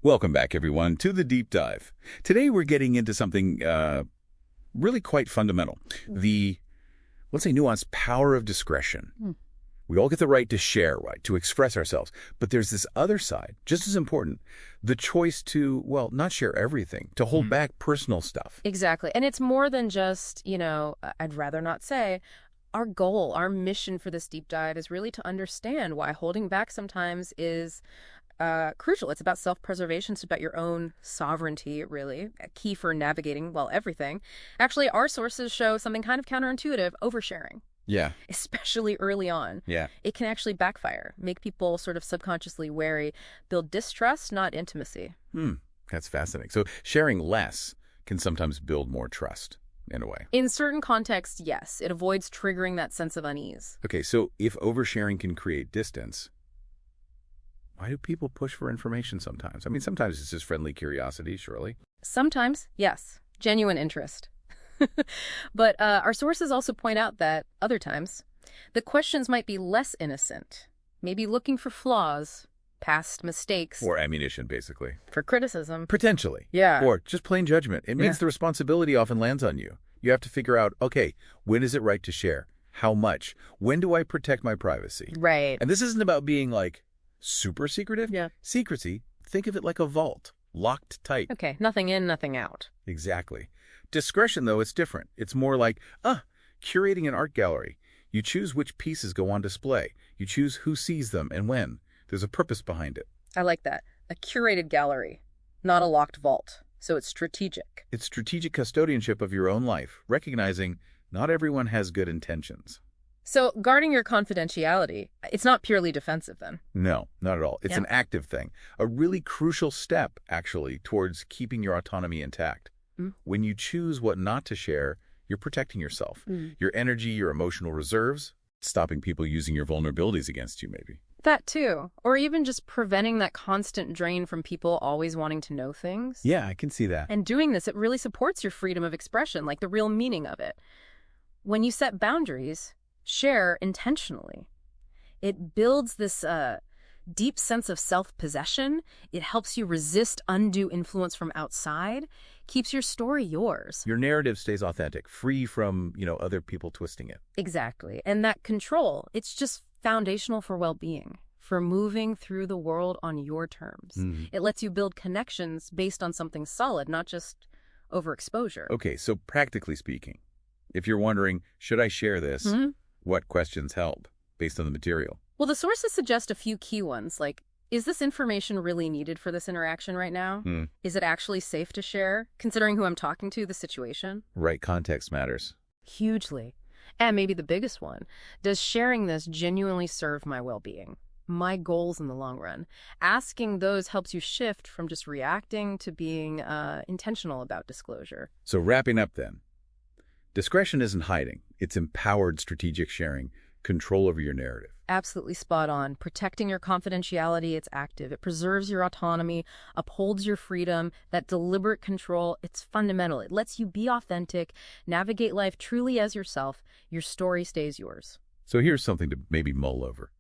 Welcome back, everyone, to the Deep Dive. Today, we're getting into something really quite fundamental. The, let's say, nuanced power of discretion. We all get the right to share, right, to express ourselves. But there's this other side, just as important, the choice to, well, not share everything, to hold back personal stuff. Exactly. And it's more than just, I'd rather not say. Our goal, our mission for this deep dive is really to understand why holding back sometimes is crucial. It's about self-preservation. It's about your own sovereignty, really, a key for navigating, well, everything. Actually, our sources show something kind of counterintuitive, oversharing. Yeah. Especially early on. Yeah. It can actually backfire, make people sort of subconsciously wary, build distrust, not intimacy. That's fascinating. So sharing less can sometimes build more trust, in a way. In certain contexts, yes. It avoids triggering that sense of unease. Okay, so if oversharing can create distance, why do people push for information sometimes? I mean, sometimes it's just friendly curiosity, surely. Sometimes, yes. Genuine interest. But our sources also point out that other times, the questions might be less innocent, maybe looking for flaws, past mistakes. Or ammunition, basically. For criticism. Potentially. Yeah. Or just plain judgment. It means the responsibility often lands on you. You have to figure out, okay, when is it right to share? How much? When do I protect my privacy? Right. And this isn't about being, like, super secretive. Yeah. Secrecy, think of it like a vault, locked tight. Okay, nothing in, nothing out. Exactly. Discretion, though, it's different. It's more like, curating an art gallery. You choose which pieces go on display. You choose who sees them and when. There's a purpose behind it. I like that. A curated gallery, not a locked vault. So it's strategic. It's strategic custodianship of your own life, recognizing not everyone has good intentions. So guarding your confidentiality, it's not purely defensive then? No, not at all. It's an active thing. A really crucial step, actually, towards keeping your autonomy intact. When you choose what not to share, you're protecting yourself. Your energy, your emotional reserves, stopping people using your vulnerabilities against you, maybe. That too. Or even just preventing that constant drain from people always wanting to know things. Yeah, I can see that. And doing this, it really supports your freedom of expression, like the real meaning of it. When you set boundaries, share intentionally. It builds this deep sense of self-possession. It helps you resist undue influence from outside, keeps your story yours. Your narrative stays authentic, free from, other people twisting it. Exactly. And that control, it's just foundational for well-being, for moving through the world on your terms. It lets you build connections based on something solid, not just overexposure. Okay, so practically speaking, if you're wondering, should I share this? What questions help based on the material? Well, the sources suggest a few key ones, like, is this information really needed for this interaction right now? Is it actually safe to share, considering who I'm talking to, the situation? Right context matters. Hugely. And maybe the biggest one, does sharing this genuinely serve my well-being, my goals in the long run? Asking those helps you shift from just reacting to being intentional about disclosure. So wrapping up then, discretion isn't hiding. It's empowered strategic sharing, control over your narrative. Absolutely spot on. Protecting your confidentiality, it's active. It preserves your autonomy, upholds your freedom. That deliberate control, it's fundamental. It lets you be authentic, navigate life truly as yourself. Your story stays yours. So here's something to maybe mull over.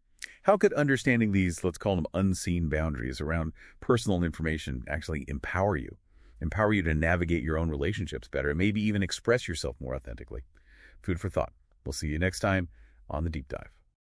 How could understanding these, let's call them unseen boundaries around personal information actually empower you? Empower you to navigate your own relationships better and maybe even express yourself more authentically? Food for thought. We'll see you next time on The Deep Dive.